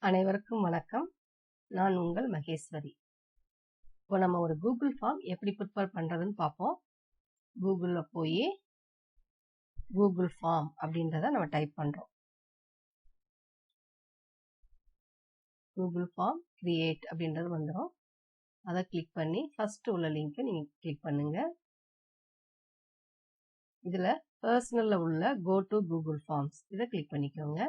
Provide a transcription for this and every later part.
அனைவருக்கும் வணக்கம். நான் உங்கள் மகேஸ்வரி. இப்போ நம்ம ஒரு கூகுள் ஃபார்ம் எப்படி ப்ரிப்பேர் பண்றதுன்னு பார்ப்போம். கூகுள்ல போய் கூகுள் ஃபார்ம் அப்படின்றத நம்ம டைப் பண்றோம். கூகுள் ஃபார்ம் கிரியேட் அப்படின்றது வந்துடும். அதை கிளிக் பண்ணி ஃபர்ஸ்ட் உள்ள லிங்கை நீங்க கிளிக் பண்ணுங்க. இதுல பர்சனல்ல உள்ள கோ டு கூகுள் ஃபார்ம்ஸ் இதை கிளிக் பண்ணிக்கோங்க.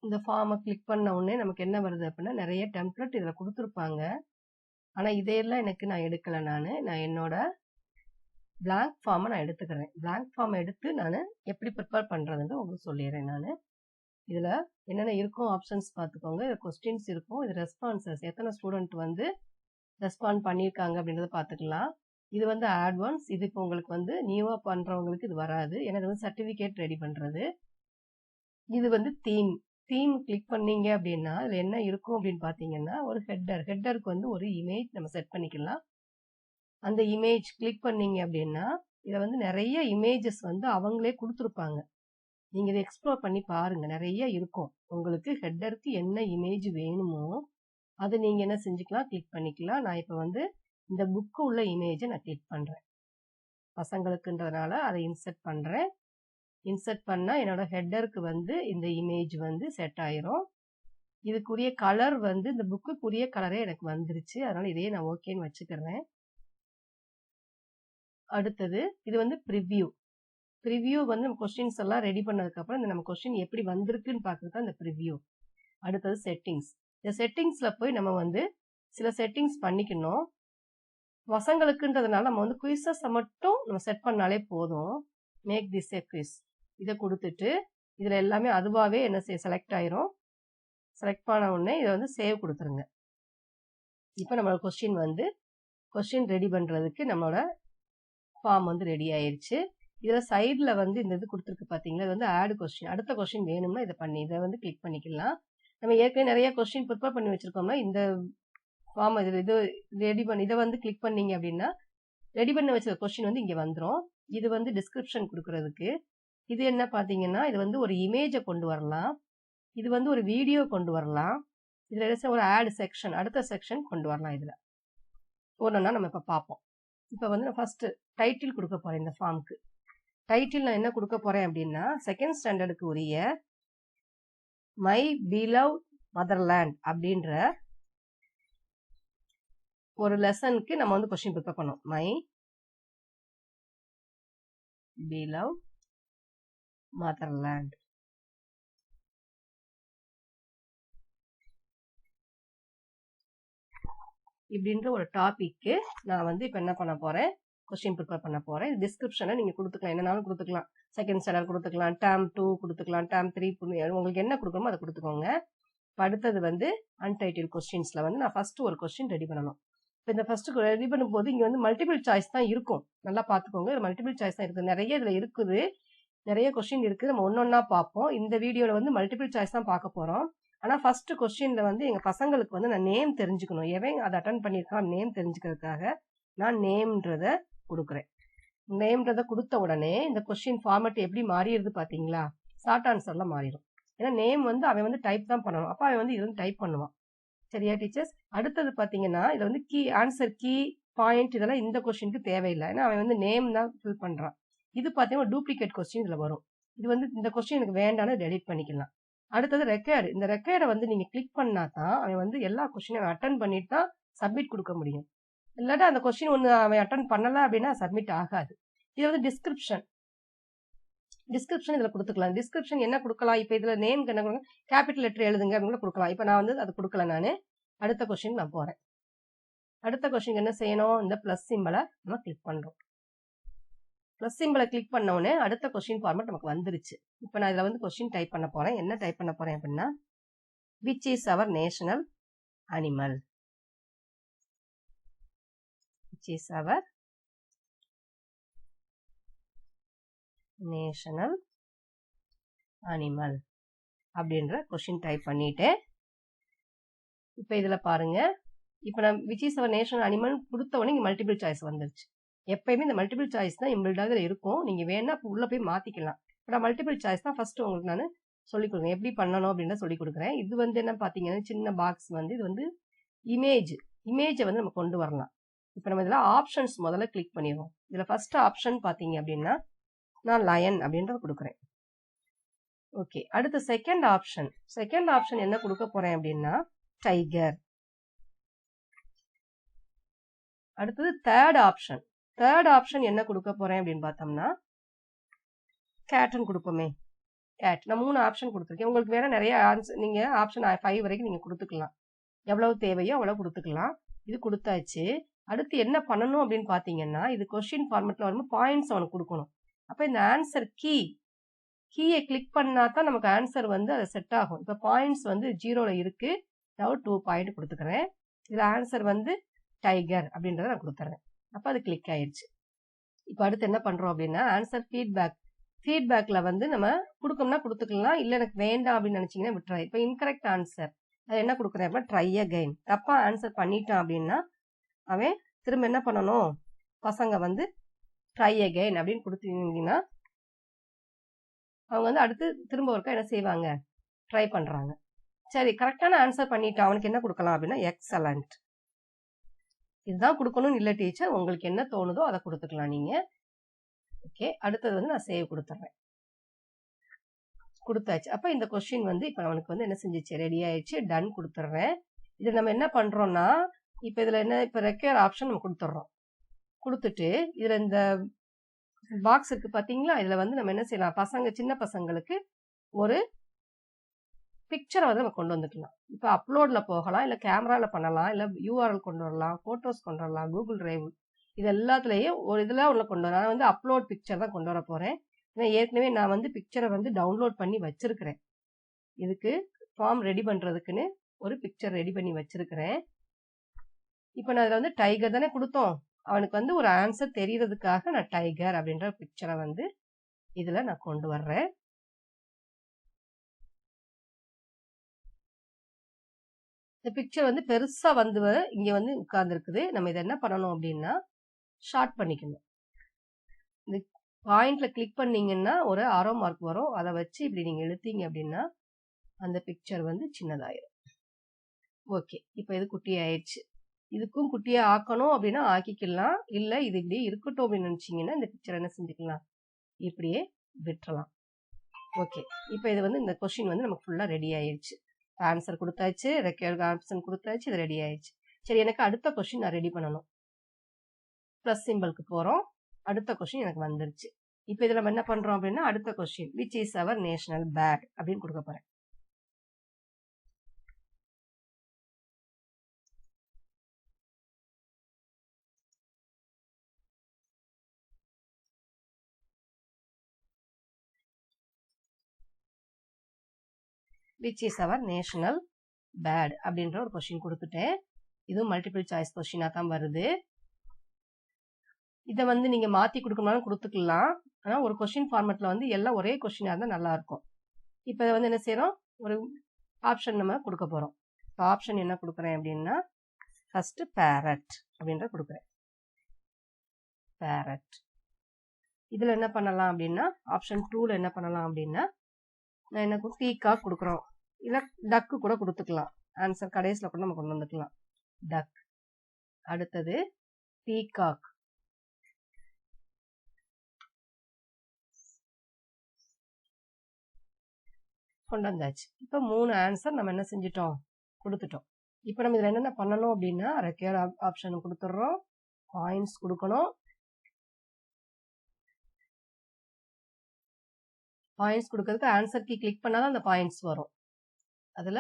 இந்த ஃபார்மை கிளிக் பண்ண உடனே நமக்கு என்ன வருது அப்படின்னா நிறைய டெம்ப்ளேட் இதில் கொடுத்துருப்பாங்க. ஆனால் இதையெல்லாம் நான் எடுக்கல. நான் என்னோட பிளாங்க் ஃபார்மை நான் எடுத்துக்கிறேன். பிளாங்க் ஃபார்மை எடுத்து நான் எப்படி ப்ரிப்பேர் பண்ணுறதுன்னு உங்களுக்கு சொல்லிடுறேன். நான் இதில் என்னென்ன இருக்கும் ஆப்ஷன்ஸ் பார்த்துக்கோங்க. இது கொஸ்டின்ஸ் இருக்கும், இது ரெஸ்பான்சஸ், எத்தனை ஸ்டூடெண்ட் வந்து ரெஸ்பாண்ட் பண்ணியிருக்காங்க அப்படின்றத பார்த்துக்கலாம். இது வந்து அட்வான்ஸ். இது இப்போ உங்களுக்கு நியூவாக பண்ணுறவங்களுக்கு இது வராது. ஏன்னா இது சர்டிஃபிகேட் ரெடி பண்ணுறது. இது தீம் கிளிக் பண்ணீங்க அப்படின்னா அதில் என்ன இருக்கும் அப்படின்னு பார்த்தீங்கன்னா ஒரு ஹெட்டருக்கு ஒரு இமேஜ் நம்ம செட் பண்ணிக்கலாம். அந்த இமேஜ் கிளிக் பண்ணீங்க அப்படின்னா இதில் நிறைய இமேஜஸ் அவங்களே கொடுத்துருப்பாங்க. நீங்கள் இதை எக்ஸ்ப்ளோர் பண்ணி பாருங்க. நிறைய இருக்கும். உங்களுக்கு ஹெட்டருக்கு என்ன இமேஜ் வேணுமோ அதை நீங்கள் என்ன செஞ்சுக்கலாம், கிளிக் பண்ணிக்கலாம். நான் இப்போ இந்த புக்கு உள்ள இமேஜை நான் கிளிக் பண்ணுறேன். பசங்களுக்குன்றதுனால அதை இன்சர்ட் பண்ணுறேன். இன்சர்ட் பண்ணால் என்னோட ஹெட்டருக்கு இந்த இமேஜ் செட் ஆயிரும். இதுக்குரிய கலர் இந்த புக்குக்குரிய கலரே எனக்கு வந்துருச்சு. அதனால இதையே நான் ஓகேன்னு வச்சுக்கிறேன். அடுத்தது இது ப்ரிவ்யூ. ப்ரிவ்யூ நம்ம கொஸ்டின்ஸ் எல்லாம் ரெடி பண்ணதுக்கப்புறம் நம்ம கொஸ்டின் எப்படி வந்திருக்குன்னு பார்க்குறது தான் இந்த ப்ரிவ்யூ. அடுத்தது செட்டிங்ஸ். இந்த செட்டிங்ஸில் போய் நம்ம சில செட்டிங்ஸ் பண்ணிக்கணும். பசங்களுக்குன்றதுனால நம்ம குயிஸஸை மட்டும் நம்ம செட் பண்ணாலே போதும். மேக் திஸ் ஏ குயிஸ் இதை கொடுத்துட்டு இதில் எல்லாமே அதுவாகவே என்ன செலக்ட் ஆயிரும். செலக்ட் பண்ண உடனே இதை சேவ் கொடுத்துருங்க. இப்போ நம்மளோட கொஸ்டின் ரெடி பண்ணுறதுக்கு நம்மளோட ஃபார்ம் ரெடி ஆயிடுச்சு. இதில் சைடில் இந்த இது கொடுத்துருக்கு பார்த்தீங்களா, இது ஆட் கொஸ்டின். அடுத்த கொஸ்டின் வேணும்னா இதை கிளிக் பண்ணிக்கலாம். நம்ம ஏற்கனவே நிறைய கொஸ்டின் ப்ரிப்பேர் பண்ணி வச்சிருக்கோம்னா இந்த ஃபார்ம் இது ரெடி பண்ணி இதை கிளிக் பண்ணீங்க அப்படின்னா ரெடி பண்ணி வச்ச கொஸ்டின் இங்கே வந்துடும். இது டிஸ்கிரிப்ஷன் கொடுக்கறதுக்கு. இது என்ன பார்த்தீங்கன்னா இது ஒரு இமேஜை கொண்டு வரலாம். இது ஒரு வீடியோ கொண்டு வரலாம். இதில் ஒரு ஆட் செக்ஷன், அடுத்த செக்ஷன் கொண்டு வரலாம். இதில் ஒன்றுன்னா நம்ம இப்போ பார்ப்போம். இப்போ நான் ஃபர்ஸ்ட் டைட்டில் கொடுக்க போகிறேன். இந்த ஃபார்முக்கு டைட்டில் நான் என்ன கொடுக்க போகிறேன் அப்படின்னா செகண்ட் ஸ்டாண்டர்டுக்கு உரிய மை பிலவ்ட் மதர்லேண்ட் அப்படின்ற ஒரு லெசனுக்கு நம்ம கொஸ்டின் ப்ரிப்பேர் பண்ணோம். மை பிலவ்ட் மதர்லேண்ட் இப்படின்ற ஒரு டாபிக்கு நான் இப்போ என்ன பண்ண போறேன், கொஸ்டின் ப்ரிப்பேர் பண்ண போறேன். டிஸ்கிரிப்ஷனை நீங்க கொடுத்துக்கலாம், என்னன்னாலும் கொடுத்துக்கலாம். செகண்ட் ஸ்டாண்டர்ட் கொடுத்துக்கலாம், டேர்ம் 2 கொடுத்துக்கலாம், டேர்ம் 3 உங்களுக்கு என்ன கொடுக்கணுமோ அதை கொடுத்துக்கோங்க. இப்போ அடுத்தது அன்டைட்டில் கொஸ்டின்ஸ்ல நான் ஃபர்ஸ்ட் ஒரு கொஸ்டின் ரெடி பண்ணணும். இப்போ இந்த ஃபர்ஸ்ட் ரெடி பண்ணும்போது இங்க மல்டிபிள் சாய்ஸ் தான் இருக்கும். நல்லா பார்த்துக்கோங்க. மல்டிபிள் சாய்ஸ் தான் இருக்குது. நிறைய இதுல இருக்குது, நிறைய கொஸ்டின் இருக்குது. நம்ம ஒன்னொன்னா பார்ப்போம். இந்த வீடியோல மல்டிபிள் சாய்ஸ் தான் பார்க்க போறோம். ஆனா ஃபர்ஸ்ட் கொஸ்டின்ல எங்க பசங்களுக்கு நான் நேம் தெரிஞ்சுக்கணும். எவன் அதை அட்டன் பண்ணியிருக்கான் நேம் தெரிஞ்சுக்கிறதுக்காக நான் நேம்ன்றத கொடுக்குறேன். நேம்ன்றத கொடுத்த உடனே இந்த கொஸ்டின் ஃபார்மேட் எப்படி மாறிடுது பாத்தீங்களா, ஷார்ட் ஆன்சர்ல மாறிடும். ஏன்னா நேம் அவன் டைப் தான் பண்ணணும். அப்ப அவன் இது டைப் பண்ணுவான். சரியா டீச்சர்ஸ்? அடுத்தது பாத்தீங்கன்னா இதுல கீ ஆன்சர், கீ பாயிண்ட் இதெல்லாம் இந்த கொஸ்டினுக்கு தேவையில்லை. ஏன்னா அவன் நேம் தான் ஃபில் பண்றான். இது பாத்தீங்கன்னா டூப்ளிகேட் கொஸ்டின் இதுல வரும். இது இந்த கொஸ்டின் எனக்கு வேண்டாம்னு டெலீட் பண்ணிக்கலாம். அடுத்தது ரெக்கார்டு. இந்த ரெக்கார்டை நீங்க கிளிக் பண்ணா தான் அவன் எல்லா கொஸ்டினும் அட்டன் பண்ணிட்டு தான் சப்மிட் கொடுக்க முடியும். இல்லாட்டா அந்த கொஸ்டின் ஒன்று அவன் அட்டன் பண்ணல அப்படின்னா சப்மிட் ஆகாது. இது டிஸ்கிரிப்ஷன். டிஸ்கிரிப்ஷன் இதில் கொடுத்துக்கலாம். டிஸ்கிரிப்ஷன் என்ன கொடுக்கலாம், இப்போ இதில் நேம் என்ன கொடுங்க, கேபிட்டல் லெட்டர் எழுதுங்க அப்படின்னு கொடுக்கலாம். இப்போ நான் அது கொடுக்கல. நான் அடுத்த கொஸ்டின் நான் போறேன். அடுத்த கொஸ்டின் என்ன செய்யணும், இந்த பிளஸ் சிம்பலை நம்ம கிளிக் பண்றோம். பிளஸ் சிம்பலை கிளிக் பண்ண உடனே அடுத்த கொஸ்டின் ஃபார்மேட் நமக்கு வந்துருச்சு. இப்போ நான் இதில் கொஸ்டின் டைப் பண்ண போறேன். என்ன டைப் பண்ண போறேன் அப்படின்னா which is our national animal. which is our national animal அப்படின்ற கொஸ்டின் டைப் பண்ணிட்டேன். இப்போ இதுல பாருங்க, இப்போ நான் which is our national animal கொடுத்த உடனே மல்டிபிள் சாய்ஸ் வந்துருச்சு. எப்பயுமே இந்த மல்டிபிள் சாய்ஸ் தான் இம்பிள்டாக இருக்கும். நீங்க வேணா உள்ள போய் மாத்திக்கலாம். நான் மல்டிபிள் சாய்ஸ் தான் ஃபர்ஸ்ட் உங்களுக்கு நான் சொல்லிக் கொடுக்குறேன், எப்படி பண்ணணும் அப்படின்னு சொல்லி கொடுக்குறேன். இது வந்து என்ன பார்த்தீங்கன்னா சின்ன பாக்ஸ் வந்து இது வந்து இமேஜை வந்து நம்ம கொண்டு வரலாம். இப்போ நம்ம இதில் ஆப்ஷன்ஸ் முதல்ல கிளிக் பண்ணிடுவோம். இதில் ஃபர்ஸ்ட் ஆப்ஷன் பார்த்தீங்க அப்படின்னா நான் லயன் அப்படின்றத கொடுக்குறேன். ஓகே, அடுத்து செகண்ட் ஆப்ஷன் என்ன கொடுக்க போறேன் அப்படின்னா டைகர். அடுத்தது தேர்ட் ஆப்ஷன் என்ன கொடுக்க போறேன் அப்படின்னு பார்த்தோம்னா கேட்டன் கொடுப்போமே, கேட். நான் 3 ஆப்ஷன் கொடுத்துருக்கேன். உங்களுக்கு வேற நிறைய ஆன்சர், நீங்க ஆப்ஷன் 5 வரைக்கும் நீங்க கொடுத்துக்கலாம், எவ்வளவு தேவையோ அவ்வளவு கொடுத்துக்கலாம். இது கொடுத்தாச்சு. அடுத்து என்ன பண்ணணும் அப்படின்னு பாத்தீங்கன்னா இது கொஸ்டின் ஃபார்மேட்ல வரும்போது பாயிண்ட்ஸ் அவனுக்கு கொடுக்கணும். அப்ப இந்த ஆன்சர் கீயை கிளிக் பண்ணா தான் நமக்கு ஆன்சர் வந்து அது செட் ஆகும். இப்ப பாயிண்ட்ஸ் வந்து 0ல இருக்கு, 2 பாயிண்ட் கொடுத்துக்கிறேன். இதுல ஆன்சர் வந்து டைகர் அப்படின்றத நான் கொடுத்துறேன். அப்ப அது கிளிக் ஆயிடுச்சு. இப்ப அடுத்து என்ன பண்றோம் அப்படின்னா ஆன்சர் ஃபீட்பேக்ல வந்து நம்ம கொடுக்கணும்னா கொடுத்துக்கலாம், இல்ல எனக்கு வேண்டாம் அப்படின்னு நினைச்சீங்கன்னா விட்டுறாரு. இப்ப இன்கரெக்ட் ஆன்சர் அது என்ன கொடுக்குறேன் அப்படின்னா ட்ரை அகைன். தப்பா ஆன்சர் பண்ணிட்டான் அப்படின்னா அவன் திரும்ப என்ன பண்ணணும், பசங்க வந்து ட்ரை அகைன் அப்படின்னு கொடுத்தீங்கன்னா அவங்க வந்து அடுத்து திரும்ப ஒருக்கா என்ன செய்வாங்க, ட்ரை பண்றாங்க. சரி, கரெக்டான ஆன்சர் பண்ணிட்டான், அவனுக்கு என்ன கொடுக்கலாம் அப்படின்னா எக்ஸலண்ட். இதுதான் கொடுக்கணும்னு இல்லை டீச்சர், உங்களுக்கு என்ன தோணுதோ அதை கொடுத்துக்கலாம் நீங்க. ஓகே, அடுத்தது வந்து நான் சேவ் கொடுத்துட்றேன். கொடுத்தாச்சு. அப்ப இந்த கொஸ்டின் வந்து இப்ப அவனுக்கு வந்து என்ன செஞ்சிச்சு, ரெடி ஆயிடுச்சு. டன் கொடுத்துட்றேன். இது நம்ம என்ன பண்றோம்னா இப்ப இதுல என்ன, இப்ப ரெக்யர் ஆப்ஷன் நம்ம கொடுத்துட்றோம். கொடுத்துட்டு இதுல இந்த பாக்ஸ் இருக்கு பாத்தீங்களா, இதுல வந்து நம்ம என்ன செய்யலாம், சின்ன பசங்களுக்கு ஒரு பிக்சரை வந்து நம்ம கொண்டு வந்துக்கலாம். இப்ப அப்லோட்ல போகலாம், இல்ல கேமரால பண்ணலாம், இல்ல யூஆர்எல் கொண்டு வரலாம், போட்டோஸ் கொண்டு வரலாம், கூகுள் டிரைவ், இது எல்லாத்துலயும் ஒரு இதுல உள்ள கொண்டு வரலாம். நான் வந்து அப்லோட் பிக்சர் தான் கொண்டு வர போறேன். ஏற்கனவே நான் வந்து பிக்சரை வந்து டவுன்லோட் பண்ணி வச்சிருக்கிறேன். இதுக்கு ஃபார்ம் ரெடி பண்றதுக்குன்னு ஒரு பிக்சர் ரெடி பண்ணி வச்சிருக்கிறேன். இப்ப நான் இதுல வந்து டைகர் தானே கொடுத்தோம், அவனுக்கு வந்து ஒரு ஆன்சர் தெரியறதுக்காக நான் டைகர் அப்படின்ற பிக்சரை வந்து இதுல நான் கொண்டு வர்றேன். இந்த பிக்சர் வந்து பெருசா வந்து இங்க வந்து உட்கார்ந்து இருக்குது. நம்ம இதை என்ன பண்ணணும் அப்படின்னா ஷார்ட் பண்ணிக்கணும். இந்த பாயிண்ட்ல கிளிக் பண்ணீங்கன்னா ஒரு ஆரோ மார்க் வரும், அதை வச்சு இப்படி நீங்க இழுத்தீங்க அப்படின்னா அந்த பிக்சர் வந்து சின்னதாயிரும். ஓகே, இப்ப இது குட்டி ஆயிடுச்சு. இதுக்கும் குட்டியா ஆக்கணும் அப்படின்னா ஆக்கிக்கலாம், இல்ல இது இப்படியே இருக்கட்டும் அப்படின்னு நினைச்சீங்கன்னா இந்த பிக்சர் என்ன செஞ்சுக்கலாம், இப்படியே விட்டுறலாம். ஓகே, இப்ப இது வந்து இந்த கொஸ்டின் வந்து நமக்கு ஃபுல்லா ரெடி ஆயிடுச்சு. ஆன்சர் கொடுத்தாச்சு, ரெக்யர்ட் ஆப்ஷன் கொடுத்தாச்சு, இது ரெடி ஆயிடுச்சு. சரி, எனக்கு அடுத்த கொஸ்டின் நான் ரெடி பண்ணணும். பிளஸ் சிம்பிளுக்கு போறோம். அடுத்த கொஸ்டின் எனக்கு வந்துருச்சு. இப்ப இதுல நம்ம என்ன பண்றோம் அப்படின்னா அடுத்த question which is our national bird அப்படின்னு கொடுக்க போறேன். Which is our national bird அப்படின்ற ஒரு கொஸ்டின் கொடுத்துட்டேன். இதுவும் மல்டிபிள் சாய்ஸ் கொஸ்டினா தான் வருது. இதை வந்து நீங்க மாத்தி கொடுக்கணும்னாலும் கொடுத்துக்கலாம். ஆனா ஒரு கொஸ்டின் ஃபார்மேட்ல வந்து எல்லாம் ஒரே கொஸ்டினா இருந்தா நல்லா இருக்கும். இப்ப இதை வந்து என்ன செய்யறோம், ஒரு ஆப்ஷன் நம்ம கொடுக்க போறோம். ஆப்ஷன் என்ன கொடுக்குறேன் அப்படின்னா ஃபர்ஸ்ட் பேரட் அப்படின்ற கொடுக்குறேன். பேரட். இதுல என்ன பண்ணலாம் அப்படின்னா ஆப்ஷன் 2ல என்ன பண்ணலாம் அப்படின்னா நான் என்ன பீகாக் கொடுக்குறோம், இல்ல டக்கு கூட கொடுத்துக்கலாம். ஆன்சர் கடைசியில் கூட நம்ம கொண்டு வந்துக்கலாம், டக். அடுத்தது பீகாக். கொண்டு வந்தாச்சு. இப்ப 3 ஆன்சர் நம்ம என்ன செஞ்சிட்டோம், கொடுத்துட்டோம். இப்ப நம்ம இதுல என்னென்ன பண்ணணும் அப்படின்னா ரெக்யர் ஆப்ஷன் கொடுத்துடுறோம், பாயிண்ட்ஸ் கொடுக்கணும். பாயிண்ட்ஸ் கொடுக்கறதுக்கு ஆன்சர் கீ கிளிக் பண்ணாதான் அந்த பாயிண்ட்ஸ் வரும். அதுல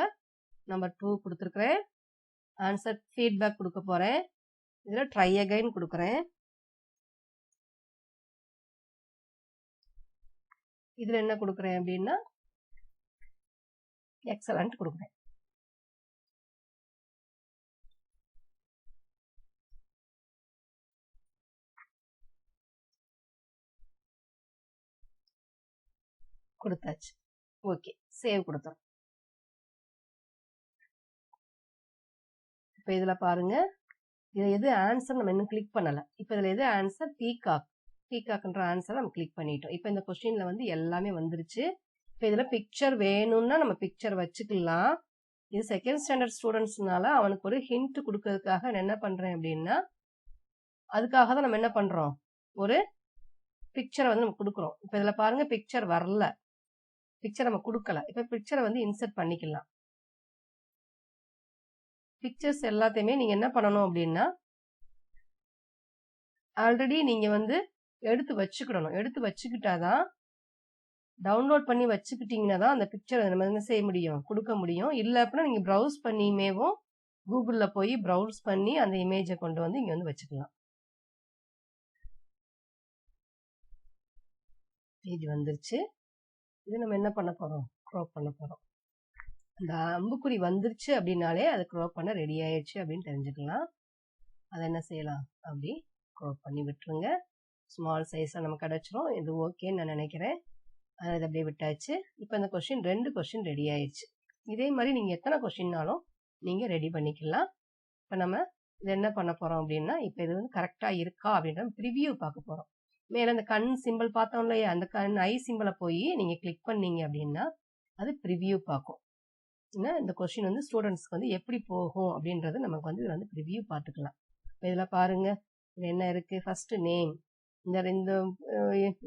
நம்பர் 2 கொடுத்துருக்கிறேன். ஆன்சர் ஃபீட்பேக் கொடுக்க போறேன். இதுல ட்ரை அகைன் கொடுக்குறேன். இதுல என்ன கொடுக்குறேன் அப்படின்னா எக்ஸலண்ட் கொடுக்குறேன். கொடுத்தாச்சு. ஓகே, சேவ் கொடுத்துறோம். இப்ப இதுல பாருங்க, இதுல எது ஆன்சர் நம்ம இன்னும் கிளிக் பண்ணல. இப்ப இதுல எது ஆன்சர், பீகாக். பீகாக்ன்ற ஆன்சரை நம்ம கிளிக் பண்ணிட்டோம். இப்போ இந்த கொஸ்டின்ல வந்து எல்லாமே வந்துருச்சு. இப்போ இதுல பிக்சர் வேணும்னா நம்ம பிக்சர் வச்சுக்கலாம். இது செகண்ட் ஸ்டாண்டர்ட் ஸ்டூடெண்ட்ஸ்னால அவனுக்கு ஒரு ஹிண்ட் கொடுக்கறதுக்காக நான் என்ன பண்றேன் அப்படின்னா, அதுக்காக தான் நம்ம என்ன பண்றோம், ஒரு பிக்சரை வந்து நம்ம கொடுக்குறோம். இப்போ இதுல பாருங்க பிக்சர் வரல, பிக்சர் நம்ம கொடுக்கல. இப்போ பிக்சரை வந்து இன்சர்ட் பண்ணிக்கலாம். பிக்சர்ஸ் எல்லாத்தையுமே நீங்க என்ன பண்ணணும் அப்படின்னா, ஆல்ரெடி நீங்க வந்து எடுத்து வச்சுக்கிடணும். எடுத்து வச்சுக்கிட்டாதான், டவுன்லோட் பண்ணி வச்சுக்கிட்டீங்கன்னா தான் அந்த பிக்சரை நம்ம என்ன செய்ய முடியும், கொடுக்க முடியும். இல்லை அப்படின்னா நீங்க ப்ரௌஸ் பண்ணியுமேவும் கூகுள்ல போய் ப்ரௌஸ் பண்ணி அந்த இமேஜை கொண்டு வந்து இங்க வந்து வச்சுக்கலாம். பேஜ் வந்துருச்சு. இது நம்ம என்ன பண்ண போறோம், க்ரோப் பண்ண போறோம். அந்த அம்புக்குறி வந்துருச்சு அப்படின்னாலே அது க்ரோப் பண்ண ரெடி ஆயிடுச்சு அப்படின்னு தெரிஞ்சுக்கலாம். அதை என்ன செய்யலாம், அப்படி க்ரோப் பண்ணி விட்டுருங்க. ஸ்மால் சைஸாக நமக்கு கிடைச்சிரும். இது ஓகேன்னு நான் நினைக்கிறேன். அதை அப்படியே விட்டாச்சு. இப்போ இந்த கொஸ்டின் 2 கொஸ்டின் ரெடி ஆயிடுச்சு. இதே மாதிரி நீங்கள் எத்தனை கொஸ்டின்னாலும் நீங்கள் ரெடி பண்ணிக்கலாம். இப்போ நம்ம இது என்ன பண்ண போகிறோம் அப்படின்னா, இப்போ இது வந்து கரெக்டாக இருக்கா அப்படின்ற ப்ரிவியூ பார்க்க போகிறோம். மேலே அந்த கண் சிம்பிள் பார்த்தோம் இல்லையா, அந்த கண் ஐ சிம்பிளை போய் நீங்கள் கிளிக் பண்ணீங்க அப்படின்னா அது ப்ரிவியூ பார்க்கும். ஏன்னா இந்த கொஸ்டின் வந்து ஸ்டூடெண்ட்ஸ்க்கு வந்து எப்படி போகும் அப்படின்றது நமக்கு வந்து இதில் வந்து ப்ரிவியூ பார்த்துக்கலாம். இப்போ இதில் பாருங்க, இது என்ன இருக்கு, ஃபர்ஸ்ட் நேம். இந்த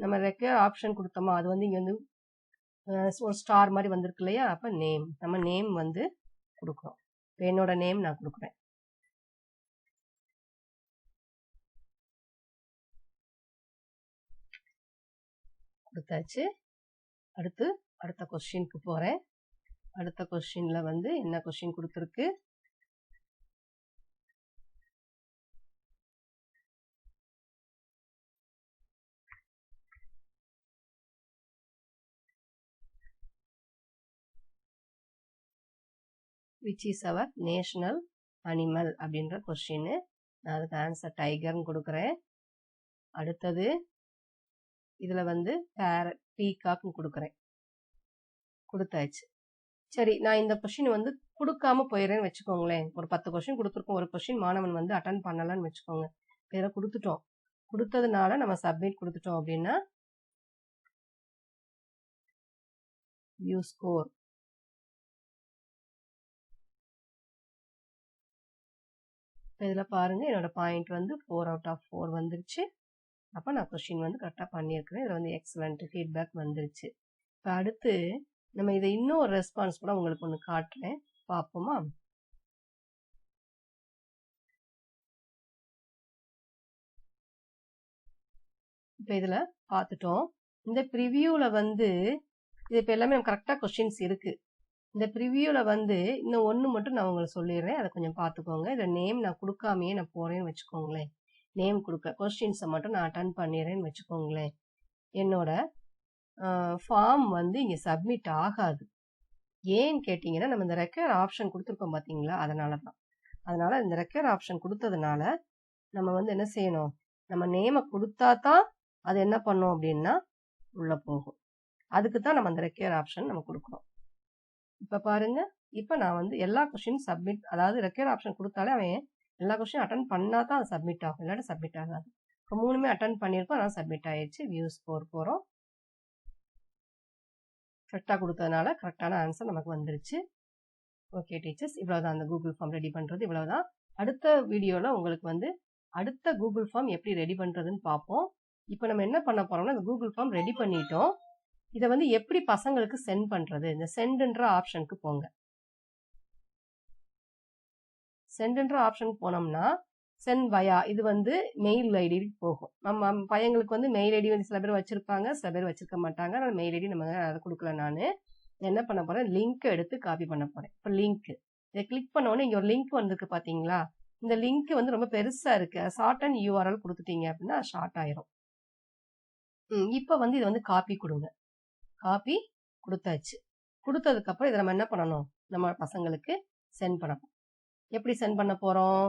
நம்ம ரெக்கையர் ஆப்ஷன் கொடுத்தோமா, அது வந்து இங்கே வந்து ஒரு ஸ்டார் மாதிரி வந்திருக்கு இல்லையா. அப்போ நேம், நம்ம நேம் வந்து கொடுக்குறோம். இப்போ என்னோட நேம் நான் கொடுக்குறேன். கொடுத்தாச்சு. அடுத்த கொஸ்டினுக்கு போறேன். அடுத்த கொஸ்டின்ல வந்து என்ன கொஸ்டின் கொடுத்துருக்கு, which is our national animal அப்படின்ற கொஸ்டின். நான் அதுக்கு ஆன்சர் டைகர்னு கொடுக்குறேன். அடுத்தது இதுல வந்து பேரட், பீகாக்னு கொடுக்குறேன். கொடுத்தாச்சு. சரி, நான் இந்த கொஸ்டின் வந்து கொடுக்காம போயிடுறேன்னு வச்சுக்கோங்களேன். ஒரு 10 கொஸ்டின் கொடுத்துருக்கோம், ஒரு கொஸ்டின் மாணவன் வந்து அட்டன் பண்ணலன்னு வச்சுக்கோங்க. இதில் கொடுத்துட்டோம். கொடுத்ததுனால நம்ம சப்மிட் கொடுத்துட்டோம் அப்படின்னா வியூ ஸ்கோர். இதில் பாருங்க, என்னோட பாயிண்ட் வந்து 4 out of 4 வந்துருச்சு. அப்போ நான் கொஸ்டின் வந்து கரெக்டாக பண்ணியிருக்கிறேன். இதில் வந்து எக்ஸலண்ட் ஃபீட்பேக் வந்துருச்சு. இப்போ அடுத்து நம்ம இதை இன்னும் ஒரு ரெஸ்பான்ஸ் கூட உங்களுக்கு ஒன்று காட்டுறேன், பார்ப்போமா. இப்போ இதில் பார்த்துட்டோம். இந்த ப்ரிவியூவில் வந்து இது இப்போ எல்லாமே நம்ம கரெக்டாக கொஸ்டின்ஸ் இருக்குது. இந்த ப்ரிவியூவில் வந்து இன்னும் ஒன்று மட்டும் நான் உங்களுக்கு சொல்லிடுறேன், அதை கொஞ்சம் பார்த்துக்கோங்க. இதில் நேம் நான் கொடுக்காமையே நான் போகிறேன்னு வச்சுக்கோங்களேன். நேம் கொடுக்க கொஸ்டின்ஸை மட்டும் நான் அட்டன் பண்ணிடுறேன்னு வச்சுக்கோங்களேன். என்னோட ஃபார்ம் வந்து இங்கே சப்மிட் ஆகாது. ஏன்னு கேட்டிங்கன்னா, நம்ம இந்த ரெக்கர் ஆப்ஷன் கொடுத்துருக்கோம் பார்த்தீங்களா, அதனால தான். அதனால இந்த ரெக்கர் ஆப்ஷன் கொடுத்ததுனால நம்ம வந்து என்ன செய்யணும், நம்ம நேமை கொடுத்தா தான் அது என்ன பண்ணும் அப்படின்னா உள்ளே போகும். அதுக்கு தான் நம்ம அந்த ரெக்கர் ஆப்ஷன் நம்ம கொடுக்குறோம். இப்போ பாருங்க, இப்போ நான் வந்து எல்லா கொஸ்டின் சப்மிட், அதாவது ரெக்கர் ஆப்ஷன் கொடுத்தாலே அவன் எல்லா கொஸ்டின் அட்டன் பண்ணா தான் அது சப்மிட் ஆகும், இல்லாட்டி சப்மிட் ஆகாது. இப்போ 3மே அட்டன் பண்ணியிருக்கோம், அதனால் சப்மிட் ஆயிடுச்சு. வியூ ஸ்கோர் போகிறோம். கரெக்டாக கொடுத்ததுனால கரெக்டான ஆன்சர் நமக்கு வந்துருச்சு. ஓகே டீச்சர்ஸ், இவ்வளோதான் அந்த கூகுள் ஃபார்ம் ரெடி பண்ணுறது, இவ்வளோதான். அடுத்த வீடியோவில் உங்களுக்கு வந்து அடுத்த கூகுள் ஃபார்ம் எப்படி ரெடி பண்ணுறதுன்னு பார்ப்போம். இப்போ நம்ம என்ன பண்ண போகிறோம்னா, இந்த கூகுள் ஃபார்ம் ரெடி பண்ணிட்டோம். இதை வந்து எப்படி பசங்களுக்கு சென்ட் பண்ணுறது, இந்த சென்ட்ன்ற ஆப்ஷனுக்கு போங்க. சென்ட்ன்ற ஆப்ஷனுக்கு போனோம்னா சென்ட் வயா, இது வந்து மெயில் ஐடிக்கு போகும். நம்ம பையங்களுக்கு வந்து மெயில் ஐடி வந்து சில பேர் வச்சிருப்பாங்க, சில பேர் வச்சிருக்க மாட்டாங்க. அதனால் மெயில் ஐடி நம்ம அதை கொடுக்கல. நான் என்ன பண்ண போறேன், லிங்க் எடுத்து காப்பி பண்ண போறேன். இப்போ லிங்க் இதை கிளிக் பண்ணோன்னே இங்கே ஒரு லிங்க் வந்திருக்கு பார்த்தீங்களா. இந்த லிங்க் வந்து ரொம்ப பெருசா இருக்கு. ஷார்ட் அண்ட் URL கொடுத்துட்டீங்க அப்படின்னா ஷார்ட் ஆயிரும். இப்போ வந்து இதை வந்து காப்பி கொடுங்க. காப்பி கொடுத்தாச்சு. கொடுத்ததுக்கப்புறம் இதை நம்ம என்ன பண்ணணும், நம்ம பசங்களுக்கு சென்ட் பண்ணணும். எப்படி சென்ட் பண்ண போகிறோம்,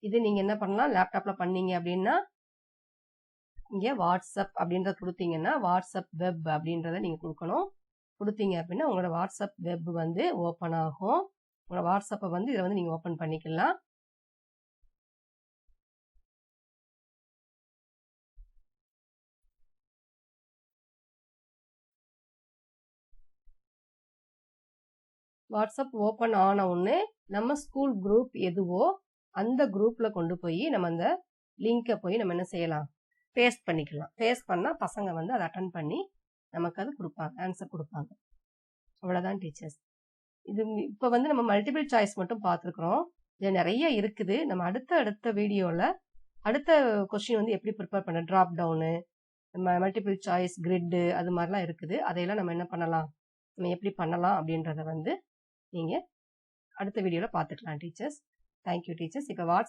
இது நீங்கள் என்ன பண்ணலாம், லேப்டாப்பில் பண்ணீங்க அப்படின்னா இங்கே வாட்ஸ்அப் அப்படின்றத கொடுத்தீங்கன்னா வாட்ஸ்அப் வெப் அப்படின்றத நீங்கள் கொடுக்கணும். கொடுத்தீங்க அப்படின்னா உங்களோட வாட்ஸ்அப் வெப் வந்து ஓப்பன் ஆகும். உங்களோட வாட்ஸ்அப்பை வந்து இதை வந்து நீங்கள் ஓப்பன் பண்ணிக்கலாம். வாட்ஸ்அப் ஓப்பன் ஆன உடனே நம்ம ஸ்கூல் குரூப் எதுவோ அந்த குரூப்ல கொண்டு போய் நம்ம அந்த லிங்கை போய் நம்ம என்ன செய்யலாம், பேஸ்ட் பண்ணிக்கலாம். பேஸ்ட் பண்ணால் பசங்க வந்து அதை அட்டன் பண்ணி நமக்கு அது கொடுப்பாங்க, ஆன்சர் கொடுப்பாங்க. அவ்வளோதான் டீச்சர்ஸ். இது இப்போ வந்து நம்ம மல்டிபிள் சாய்ஸ் மட்டும் பார்த்துருக்குறோம். இது நிறைய இருக்குது. நம்ம அடுத்த வீடியோவில் அடுத்த கொஸ்டின் வந்து எப்படி ப்ரிப்பேர் பண்ண, ட்ராப் டவுனு, மல்டிபிள் சாய்ஸ், கிரிட்டு, அது மாதிரிலாம் இருக்குது. அதையெல்லாம் நம்ம என்ன பண்ணலாம், நம்ம எப்படி பண்ணலாம் அப்படின்றத வந்து நீங்கள் அடுத்த வீடியோவில் பார்த்துக்கலாம் டீச்சர்ஸ். Thank you teachers. இப்போ